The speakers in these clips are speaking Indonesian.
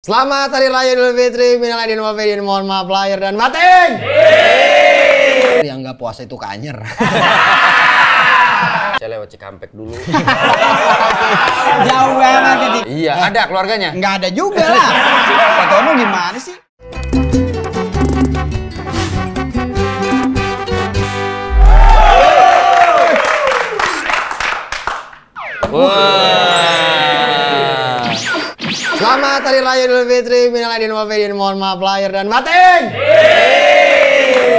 Selamat Hari Raya Idul Fitri, minal aidin wal faizin, mohon maaf lahir dan batin. Yang nggak puasa itu kanyer. Saya lewat Cikampek dulu. Jauh banget ini. Iya, ada keluarganya? Nggak ada juga lah. Pak Tono gimana sih? Wah. Selamat Hari Raya Idul Fitri, minal aidin wal faizin, mohon maaf lahir dan batin.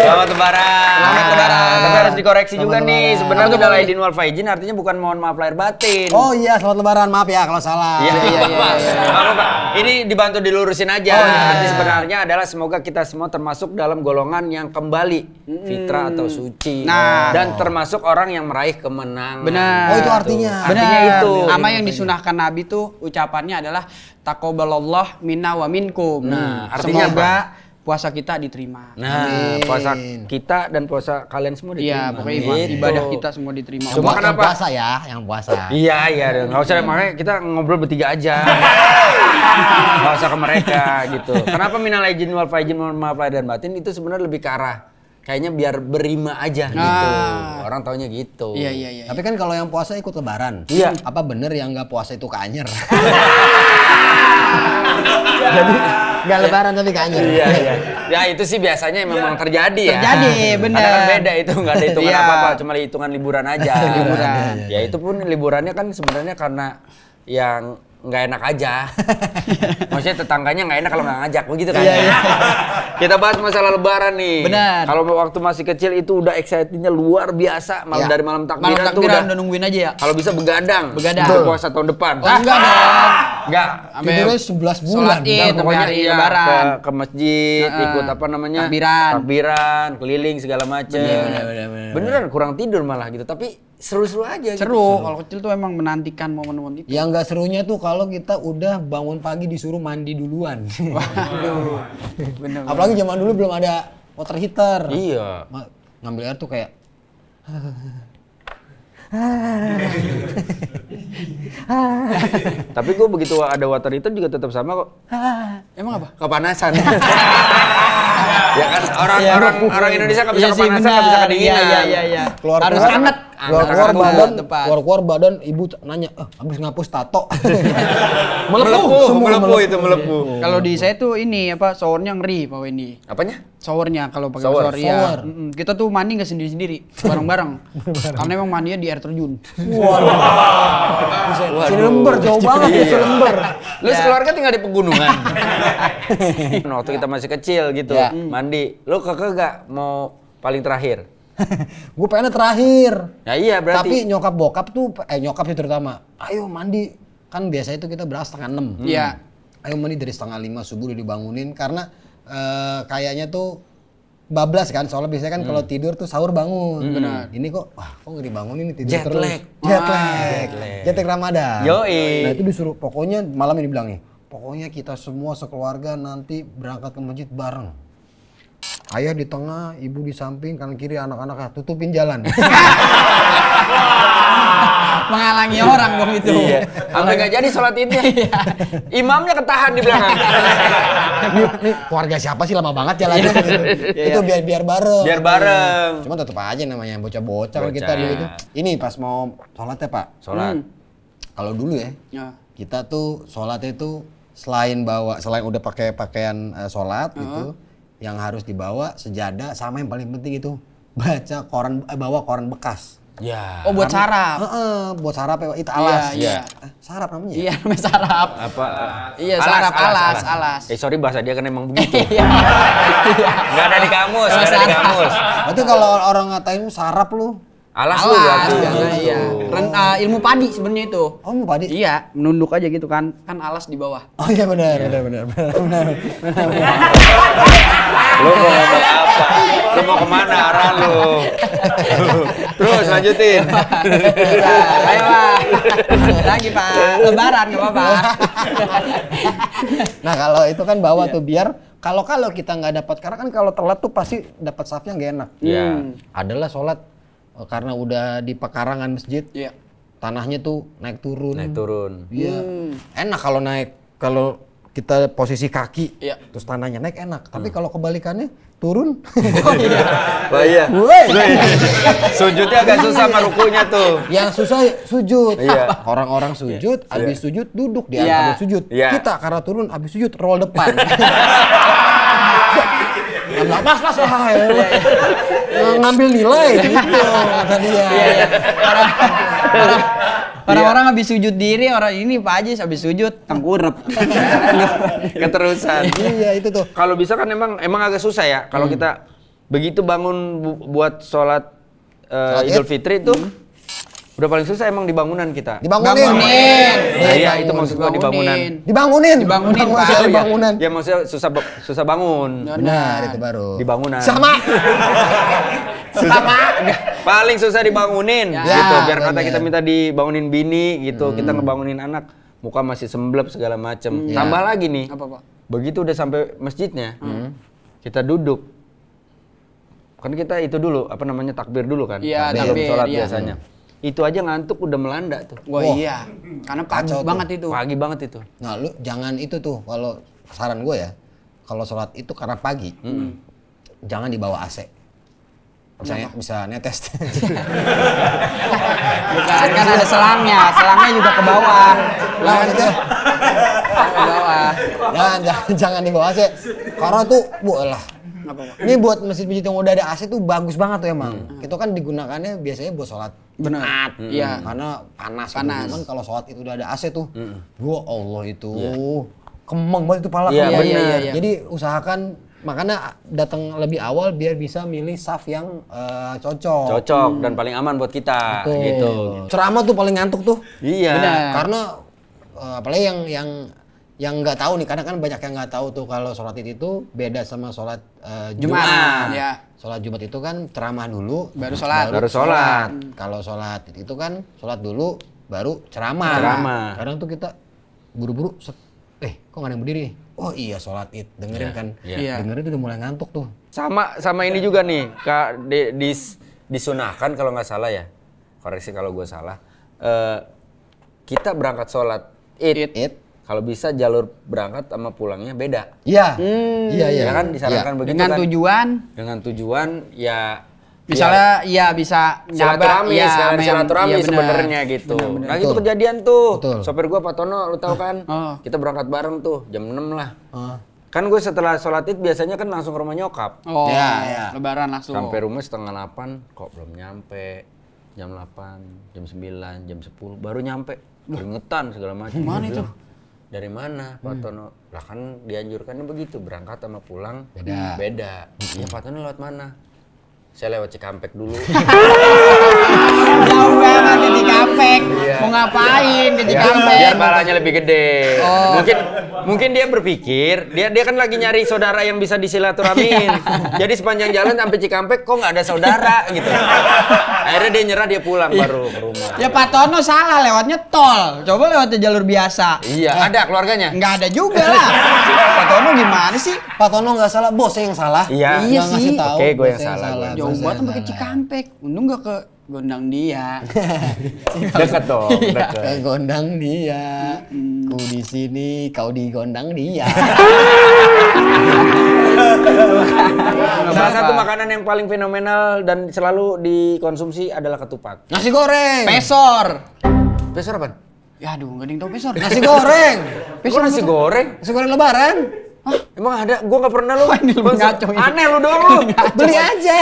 Selamat Lebaran. Selamat Lebaran. Tapi harus dikoreksi juga Selamat nih. Lebaran. Sebenarnya Apa tuh, minal Bang? aidin wal faizin artinya bukan mohon maaf lahir batin. Oh iya, selamat Lebaran, maaf ya kalau salah. Iya. iya. Apa-apa. Ini dibantu dilurusin aja. Oh, iya. Arti sebenarnya adalah semoga kita semua termasuk dalam golongan yang kembali fitrah atau suci. Nah. Dan termasuk orang yang meraih kemenangan. Benar. Oh, itu artinya. Artinya Benar. itu. Sama yang disunahkan Nabi tuh ucapannya adalah taqabbalallah minna wa minkum. Nah, artinya semoga puasa kita diterima. Nah, Amin. puasa kita dan puasa kalian semua diterima. Iya, pokoknya Gitu. ibadah kita semua diterima. Cuma Yang kenapa? puasa ya, yang puasa. Iya, nggak usah, makanya kita ngobrol bertiga aja. Nggak usah ke mereka gitu. Kenapa minal aidin wal faizin, mohon maaf lahir dan batin itu sebenarnya lebih ke arah kayaknya biar berima aja gitu. Orang taunya gitu. Iya. Tapi kan kalau yang puasa ikut Lebaran. Iya. Apa bener yang nggak puasa itu kanyer? Jadi nggak Lebaran tapi kanyer. Iya. Ya itu sih biasanya memang terjadi ya. Terjadi, bener. Karena kan beda itu, nggak ada hitungan Iya. apa-apa, cuma hitungan liburan aja. Liburan. Ya itu pun liburannya kan sebenarnya karena yang nggak enak aja. Maksudnya tetangganya nggak enak kalau nggak ngajak, begitu kan? Iya. Kita bahas masalah lebaran nih. Benar. Kalau waktu masih kecil itu udah excitednya luar biasa. Iya. Dari malam Malam takbiran tuh takbiran udah. udah nungguin aja ya. Kalau bisa begadang. Begadang. Untuk puasa tahun depan. Oh, enggak dong. Enggak. Tidurnya 11 bulan. Sholat Id, Enggak, sampai pokoknya hari iya, Lebaran. ke masjid, ikut apa namanya? Takbiran, keliling segala macam. Bener. Beneran kurang tidur malah gitu, tapi seru-seru aja gitu. Seru. Kalau kecil tuh emang menantikan momen-momen itu. Yang nggak serunya tuh kalau kita udah bangun pagi disuruh mandi duluan. Aduh. Bener. Apalagi zaman dulu belum ada water heater. Iya. Ngambil air tuh kayak Tapi gue begitu ada water heater juga tetap sama kok. Emang apa? Kepanasan. Ya kan orang Indonesia nggak bisa Iya sih, kepanasan, nggak bisa benar. kedinginan. Iya. Keluar Harus keluar anget. keluar badan ibu nanya, habis ngapus tato. Melepuh itu melepuh. Kalau di saya tuh ini apa showernya ngeri Pak Wendy. Apanya? Showernya kalau pakai Shower. shower ya. Kita tuh mandi nggak sendiri-sendiri, bareng-bareng. Karena emang mandinya di air terjun. Si lember jauh banget ya, si lember. Lu sekeluarga tinggal di pegunungan. Waktu kita masih kecil gitu, Ya. mandi. Lu kagak mau paling terakhir? Gue pengennya terakhir. Ya iya berarti. Tapi nyokap bokap tuh, nyokap sih terutama. Ayo mandi. Kan biasanya itu kita berangkat 5:30. Iya. Ayo mandi dari 4:30 subuh udah dibangunin karena kayaknya tuh bablas kan, soalnya biasanya kan kalau tidur tuh sahur bangun. Benar. Ini kok nggak dibangunin tidur Jet terus. lag. Jet lag Ramadan. Yoi. Nah itu disuruh, pokoknya malam ini bilang nih, pokoknya kita semua sekeluarga nanti berangkat ke masjid bareng. Ayah di tengah, ibu di samping, kanan kiri anak-anaknya tutupin jalan. Menghalangi orang dong itu. Iya. Sampai nggak jadi sholat idnya. Imamnya ketahan di belakang. Nih keluarga siapa sih lama banget jalannya gitu. Itu biar bareng. Biar bareng. Cuma tetap aja namanya bocah-bocah kan Bocah. kita dulu itu. Ini pas mau sholat ya Pak. Sholat. Kalau dulu ya, Ya. kita tuh sholatnya itu selain udah pakai pakaian sholat gitu, yang harus dibawa sejadah sama yang paling penting itu bawa koran bekas. Ya. Oh buat sarap. Buat sarap ya, itu alas. Iya. Sarap namanya ya? Iya namanya sarap. Apa? Iya sarap alas. Sorry bahasa dia kan emang begitu. Iya. Nggak ada di kamus, nggak ada di kamus. Berarti kalau orang ngatain lu sarap lu. Alas lu berarti. Biasa, iya. Ilmu padi sebenarnya itu. Oh mau padi? Iya, menunduk aja gitu kan. Kan alas di bawah. Oh iya benar. Lu mau ngomong apa? Lu mau kemana arah lu? Terus lanjutin. Ayo Pak. Lagi Pak. Lebaran nggak apa-apa. Nah kalau itu kan bawa tuh biar kalau kita nggak dapat, karena kan kalau telat tuh pasti dapat safnya nggak enak. Iya. Adalah sholat karena udah di pekarangan masjid, tanahnya tuh naik turun. Naik turun. Iya. Enak kalau naik, kalau kita posisi kaki, Iya. terus tanahnya naik enak. Tapi kalau kebalikannya turun. Oh iya. Sujudnya agak susah sama rukunya tuh. Yang susah sujud. Iya. Orang-orang sujud, habis sujud duduk di Iya. habis sujud. Iya. Kita karena turun habis sujud roll depan. Nggak pas lah. Ngambil nilai gitu kata dia. Orang-orang habis sujud diri, orang ini Pak Haji habis sujud tengkurap. Keterusan. Iya itu tuh. Kalau bisa kan emang agak susah ya. Kalau kita begitu bangun buat sholat Idul Id. Fitri itu udah paling susah emang di bangunan kita. Dibangunin. Nah, iya itu maksud gua di bangunan. Dibangunin. Dibangunin, Pak. Masih Oh, iya. bangunan. Ya maksudnya susah bangun. Benar itu baru. Di bangunan. Sama. Paling susah dibangunin Ya, gitu. Biar kata bener. kita minta dibangunin bini gitu, kita ngebangunin anak, muka masih semblep segala macem. Tambah lagi nih. Apa, Pak? Begitu udah sampai masjidnya, kita duduk. Kan kita itu dulu, apa namanya, takbir dulu kan? Iya, sebelum takbir, sholat iya. biasanya. Itu aja ngantuk udah melanda tuh. Wah, Wah. iya. Karena pagi Kacau tuh. banget itu. Pagi banget itu. Nah, lu jangan itu tuh kalau saran gue ya. Kalau sholat itu karena pagi. Jangan dibawa AC. Misalnya bisa netes. Bukan, kan ada selangnya juga ke bawah. Lah maksudnya Ke bawah. jangan dibawa AC. Karena tuh lah. Apa, Pak? Ini buat masjid-masjid yang udah ada AC tuh bagus banget tuh emang. Itu kan digunakannya biasanya buat sholat Benar. Jumat. Iya. Karena panas. Panas. Cuman kalau sholat itu udah ada AC tuh. Wah Allah itu. Kemeng banget itu pala. Iya, kemeng. bener. Iya. Jadi usahakan makanya datang lebih awal biar bisa milih saf yang cocok. Cocok dan paling aman buat kita Betul. gitu. Ceramah tuh paling ngantuk tuh. Iya. Benar. Karena apalagi yang nggak tahu nih, karena kan banyak yang nggak tahu tuh kalau sholat Id itu beda sama sholat Jumat. Ya. Sholat Jumat itu kan ceramah dulu, Baru sholat. Baru sholat. Kalau sholat Id itu kan sholat dulu, baru ceramah. Ceramah. Kadang tuh kita buru-buru, kok nggak ada yang berdiri nih? Oh iya sholat Id, dengerin kan? Iya. Dengerin tuh udah mulai ngantuk tuh. Sama ini juga nih, Kak, disunahkan kalau nggak salah ya. Koreksi kalau gue salah. Kita berangkat sholat Id. Id. Kalau bisa jalur berangkat sama pulangnya beda. Iya. Iya. Ya kan disarankan begitu Dengan kan. tujuan Dengan tujuan ya misalnya iya bisa silaturahmi, ya, sekalian sama yang- silaturahmi iya, benar. sebenarnya gitu. Benar. Nah itu Betul. kejadian tuh. Betul. Sopir gua Pak Tono, lu tahu kan? Oh. Kita berangkat bareng tuh jam 6 lah. Ah. Kan gue setelah sholat Id biasanya kan langsung ke rumah nyokap. Oh, Ya. lebaran langsung. Sampai rumah setengah 8, kok belum nyampe. Jam 8, jam 9, jam 10, baru nyampe. Keringetan segala macam. Mana itu? Dari mana Pak Tono? Lah kan dianjurkannya begitu, berangkat sama pulang Beda. beda. Ya Pak Tono lewat mana? Saya lewat Cikampek dulu. Jauh banget di Cikampek. Mau ngapain ke Cikampek? Biar balanya lebih gede. Oh. Mungkin dia berpikir, dia kan lagi nyari saudara yang bisa disilaturahmiin. Jadi sepanjang jalan sampai Cikampek kok nggak ada saudara gitu. Akhirnya dia nyerah, dia pulang baru ke rumah. Ya Pak Tono salah lewatnya tol. Coba lewatnya jalur biasa. Iya, ada keluarganya. Nggak ada juga lah. Pak Tono gimana sih? Pak Tono nggak salah, bosnya yang salah. Iya. Iya Nggak ngasih sih. tahu, Oke, gue yang bosnya salah, gue yang Jauh bosnya banget yang sampai ke salah. Cikampek. Untung nggak ke Gondang Dia. Deket dong, deket. Ke gondang dia, ku di sini, kau di gondang dia. Salah satu makanan yang paling fenomenal dan selalu dikonsumsi adalah ketupat. Nasi goreng. Pesor. Pesor apa? Ya aduh, nggak ada yang tahu pesor. Nasi goreng. Kok nasi goreng? Nasi goreng lebaran. Emang ada? Gua nggak pernah lu. Wah, ini lebih ngaco ini. Aneh lu doang lu. Beli aja.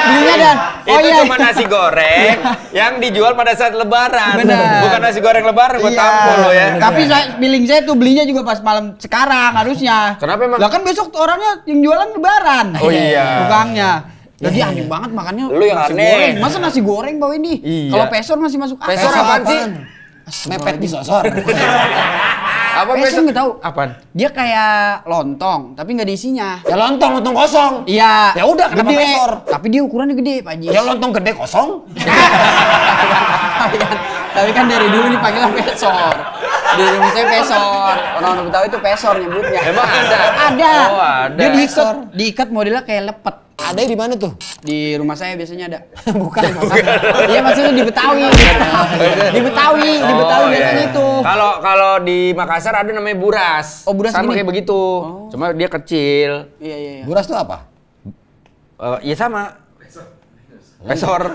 Belinya dan Itu cuma nasi goreng yang dijual pada saat lebaran. Benar. Bukan nasi goreng lebaran buat Iya. tampol lo ya. Tapi feeling saya tuh belinya juga pas malam sekarang harusnya. Kenapa emang? Lah kan besok orangnya yang jualan lebaran. Oh iya. Tukangnya. Jadi aneh banget makannya. Lu yang nasi aneh. goreng. Masa nasi goreng bawa ini? Iya. Kalau pesor masih masuk akal. Pesor apaan sih? Mepet di sosor. Apa Pesor nggak tahu. Apaan? Dia kayak lontong, tapi nggak ada isinya. Ya lontong kosong. Iya. Ya udah, kenapa gede. pesor? Tapi dia ukurannya gede, Pak Haji. Ya lontong gede kosong. Tapi kan dari dulu dipanggilnya pesor. Di rumah saya pesor. Orang-orang Betawi itu pesor nyebutnya. Emang ada? Ada. Oh, ada. Dia diikat modelnya kayak lepet. Ada di mana tuh? Di rumah saya biasanya ada. Bukan. Iya maksudnya di Betawi. Di Betawi biasanya itu. Kalau di Makassar ada namanya buras. Oh, buras sama gini? kayak begitu. Cuma dia kecil. Iya. Buras tuh apa? Iya sama. Pesor.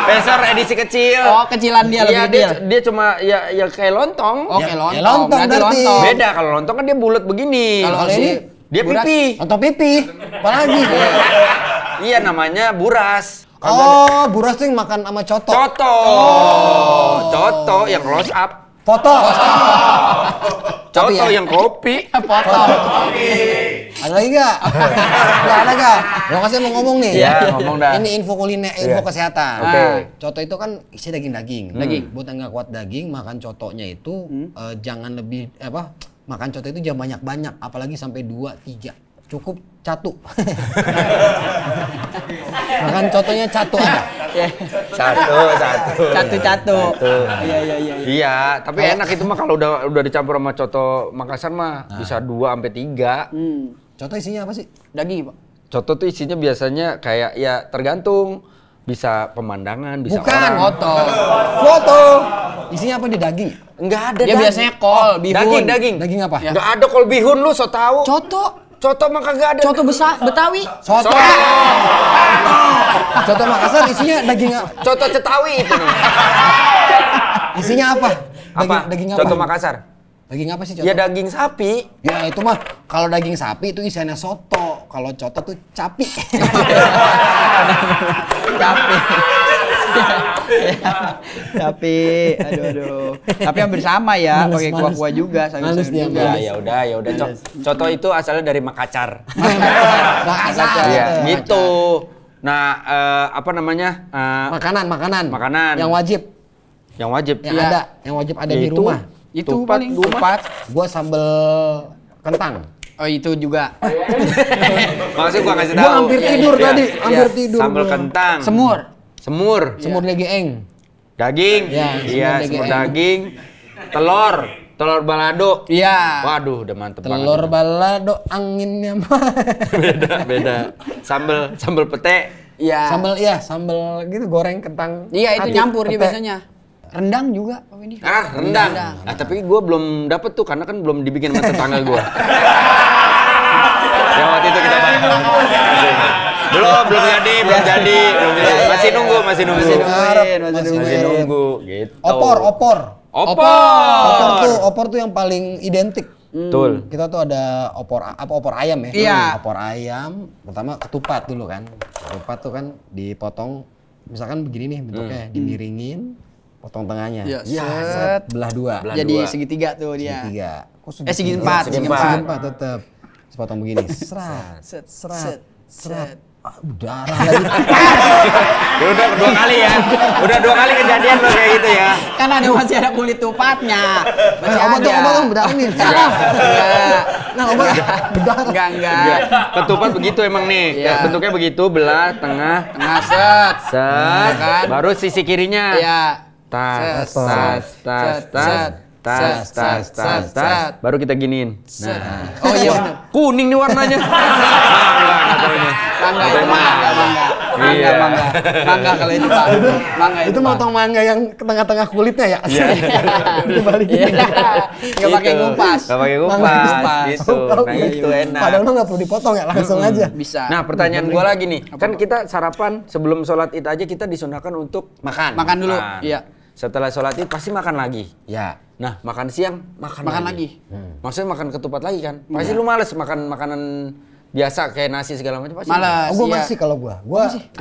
Pesor edisi kecil. Oh, kecilan dia lebih Iya, kecil. dia cuma ya kayak lontong. Oh, Ya, kayak ya lontong. lontong Berarti berarti. lontong. Beda kalau lontong kan dia bulat begini. Kalau ini dia buras. pipi. Lontong pipi. Apalagi? Iya namanya buras. Oh, buras tuh yang makan sama coto. Coto. Coto yang close up. Foto. Coto Tapi ya- yang kopi. Potong. Ada lagi gak? Gak ada gak? Lokasinya mau ngomong nih. Iya, ngomong dah. Ini info kuliner, info Iya. kesehatan. Oke. Coto itu kan isi daging-daging. Buat yang nggak kuat daging, makan cotonya itu jangan lebih makan coto itu jangan banyak-banyak, apalagi sampai 2, 3. Cukup catu. Makan cotonya catu aja. Satu. Iya. Iya, tapi enak itu mah kalau udah dicampur sama coto Makassar mah bisa 2 sampai 3. Coto isinya apa sih? Daging, Pak. Coto tuh isinya biasanya kayak ya tergantung, bisa pemandangan, bisa Bukan, orang. Foto. Isinya apa di daging? Enggak ada. Dia biasanya kol, bihun. Daging. Daging apa? Ya. Enggak ada kol bihun lu so tahu. Coto. Coto mah kagak ada. Coto besar Betawi. Soto. Coto Makassar isinya daging Coto Cetawi itu nih. isinya apa? Apa? Daging apa? Coto Makassar. Daging apa sih coto? Ya daging sapi. Ya itu mah kalau daging sapi itu isiannya soto. Kalau coto tuh capi. Tapi aduh. Tapi hampir sama ya, Males, pakai males. kuah-kuah juga, Males dia, sayur-sayur juga. Ya udah. Coto itu asalnya dari Makassar. Makassar. Iya, gitu. Nah, apa namanya? Makanan. Yang wajib. Yang wajib. Yang Iya. ada. Yang wajib ada di Yaitu rumah. Itu Tupat, paling gua mah. tupat. Gua sambel kentang. Oh, itu juga. Maksudnya gua kasih tahu. Gua hampir Iya, tidur iya. tadi. Iya. Hampir tidur. Sambal gua. kentang. Semur. Semur. Semur legeeng. Daging. Iya, Iya, semur semur daging. daging. Telur. Telur balado. Iya. Waduh, udah mantep Telur banget. balado anginnya mah. Beda. Sambal pete. Iya. Sambel gitu goreng kentang. Iya, itu hati, nyampur dia pete. biasanya. Rendang juga, Pak Windy. Rendang. Nah, tapi gue belum dapet tuh karena kan belum dibikin sama tetangga gue. Yang waktu itu kita bahas. Belum jadi. Masih nunggu. Masih Masih Nunggu gitu. Opor. Opor tuh yang paling identik. Betul. Kita tuh ada opor ayam ya. Iya. Opor ayam, pertama ketupat dulu kan. Ketupat tuh kan dipotong, misalkan begini nih bentuknya, dimiringin, potong tengahnya. Iya, Ya, set. belah dua. Jadi segitiga tuh dia. Segitiga. Kok Segi empat. Segi empat tetep. Terus potong begini. Set. Serat. Darah lagi. Ya udah dua kali ya. Udah 2 kali kejadian lo kayak gitu ya. Kan masih ada kulit tupatnya. Masih Obat ada. berdarah nih. Enggak. Nah, obat berdarah. Enggak. Ketupat begitu emang nih. Iya. Bentuknya begitu, belah tengah. Tengah set. Set. Kan? Baru sisi kirinya. Iya. Tas. Set. Baru kita giniin. Nah. Oh iya benar. Kuning nih warnanya. Mangga katanya. Mangga kalau itu Pak. Mangga Itu Pak. motong mangga yang ke tengah-tengah kulitnya ya? Iya. Itu balikin. Enggak pakai Gitu. ngumpas. Nggak pakai Mangga ngumpas. ngumpas. Gitu. Nah itu enak. Padahal mah nggak perlu dipotong ya, langsung aja. Bisa. Nah pertanyaan gua lagi nih. Kan kita sarapan sebelum sholat id aja kita disunahkan untuk Makan. Makan dulu. Iya. Setelah sholat id pasti makan lagi. Ya. Nah, makan siang Makan lagi. Maksudnya makan ketupat lagi kan? Pasti lu males makan makanan biasa kayak nasi segala macam pasti. Malas. Oh, gue iya. masih kalau gua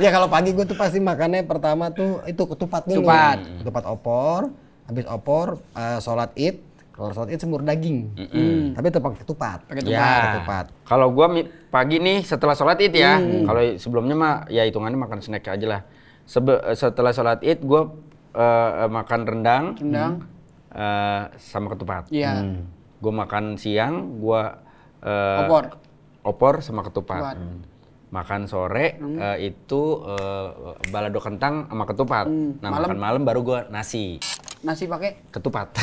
ya kalau pagi gue tuh pasti makannya pertama tuh itu ketupat dulu. Ketupat. Ketupat opor, habis opor sholat id. Kalau sholat id semur daging. Tapi tetap pakai ketupat. Pakai Ya. Ketupat. Kalau gua pagi nih setelah sholat id ya. Kalau sebelumnya mah ya hitungannya makan snack aja lah. Setelah sholat id gua makan rendang. Sama ketupat. Iya. Gua makan siang, gua opor sama ketupat. Makan sore itu balado kentang sama ketupat. Nah, Malam? makan malam baru gua nasi. Nasi pakai Ketupat.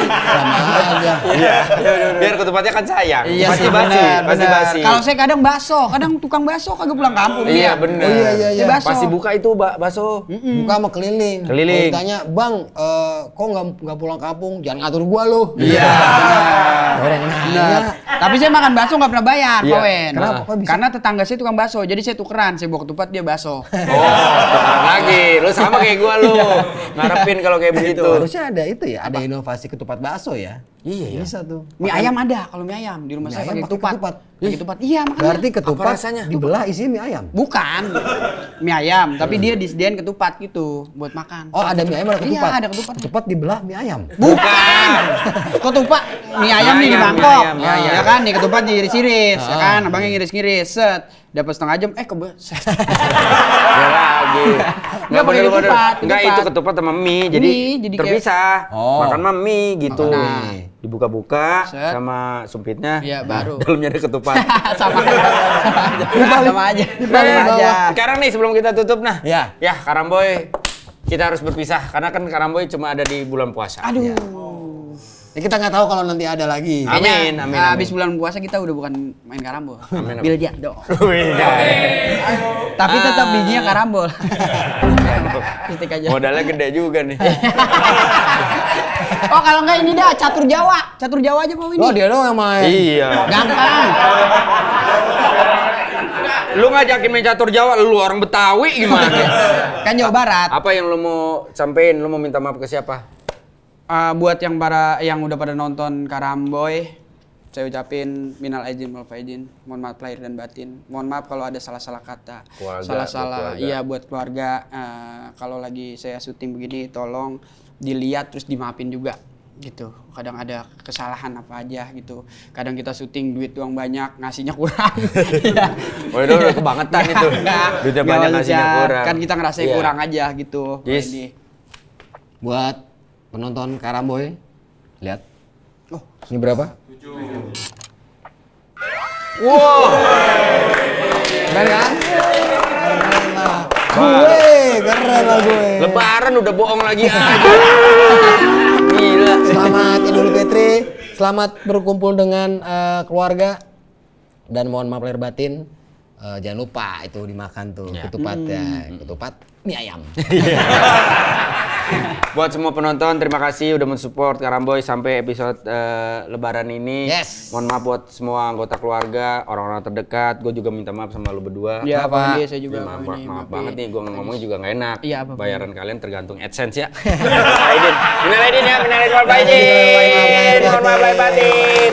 Sama aja. Iya. Biar ketupatnya kan sayang. Iya Pasti sih, basi, benar, pasti benar. basi. Kalau saya kadang bakso, kadang tukang bakso kagak pulang kampung. Iya dia. benar. Oh, iya. Dia bakso. Pasti buka itu bakso. Buka sama keliling. Keliling. Kalau ditanya, "Bang, kok nggak pulang kampung? Jangan ngatur gua lu." Iya. Orang Benar. nanya. Tapi saya makan bakso nggak pernah bayar, Iya. Pak Wen. Kenapa? Kok bisa? Karena tetangga saya tukang bakso, jadi saya tukeran. Saya bawa ketupat, dia bakso. Tukeran lagi. Lu sama kayak gua lu. Ngarepin kalau kayak begitu. Harusnya ada itu ya, ada inovasi ketupat bakso ya. Iya ya. Bisa tuh. Mie ayam ada, kalau mie ayam di rumah Mie saya ayam pakai pakai ketupat. ketupat. Pakai ketupat. Iya, makanya. Berarti ketupat Apa rasanya? dibelah isinya mie ayam. Bukan mie ayam, tapi dia disediain ketupat gitu buat makan. Oh, ada mie ayam ada ketupat. Iya, ada ketupat. Ketupat dibelah mie ayam. Bukan. Ketupat mie ayam nih di Mie mangkok. ayam, mie ayam. Ya kan, nih ketupat diiris-iris, ya kan? Abangnya ngiris-ngiris, set. Dapat setengah jam, kebeset. Ya lagi. Nggak pakai bener-bener. ketupat, Enggak ketupat. itu ketupat sama mie, jadi Jadi kayak- terpisah. Oh. Makan sama mie gitu. Makan mie. Dibuka-buka Set. sama sumpitnya. Iya, baru. Dalamnya ada ketupat. sama aja. Sama aja. Sekarang nih sebelum kita tutup nah. Ya. Ya, Karamboy. Kita harus berpisah karena kan Karamboy cuma ada di bulan puasa. Aduh. Ya, kita nggak tahu kalau nanti ada lagi. Amin, amin, amin. Habis bulan puasa kita udah bukan main karambol. Amin, amin. Biljard dong. Iya. Tapi tetap bijinya karambol. Stick aja. Modalnya gede juga nih. Oh, kalau enggak ini dah catur Jawa. Catur Jawa aja Pak Winnie. Oh, dia doang yang main. Iya. Gampang. Lu ngajakin main catur Jawa, lu orang Betawi gimana? Kan Jawa Barat. Apa yang lu mau sampein? Lu mau minta maaf ke siapa? Buat yang udah pada nonton Karamboy, saya ucapin minal aidin wal faizin, mohon maaf lahir dan batin. Mohon maaf kalau ada salah-salah kata. Keluarga, Salah-salah. buat keluarga. Iya, buat keluarga. Kalau lagi saya syuting begini, tolong dilihat terus dimaafin juga gitu. Kadang ada kesalahan apa aja gitu. Kadang kita syuting duit uang banyak, ngasihnya kurang. Iya. Oh, itu udah kebangetan itu. Duitnya banyak, ngasihnya kurang. Kan kita ngerasain Iya. kurang aja gitu. Yes. Ini. Buat penonton Karamboy, lihat. Oh, Ini berapa? Wow. Keren kan? Keren lah. Keren lah gue. Lebaran udah bohong lagi aja. Gila. Selamat Idul Fitri, selamat berkumpul dengan keluarga. Dan mohon maaf lahir batin, jangan lupa itu dimakan tuh ketupatnya, ketupat mie ayam. Buat semua penonton, terima kasih udah mensupport Karamboy sampai episode Lebaran ini. Yes. Mohon maaf buat semua anggota keluarga, orang-orang terdekat. Gue juga minta maaf sama lu berdua. ya Apa? Pak Winnie, saya juga. Ini maaf, Pak Winnie, maaf maafin. banget nih, gue ngomongnya juga nggak enak. Iya, apa, Pak? Bayaran kalian tergantung AdSense ya. Minal aidin ya, minal aidin wal faizin. Mohon maaf lahir batin.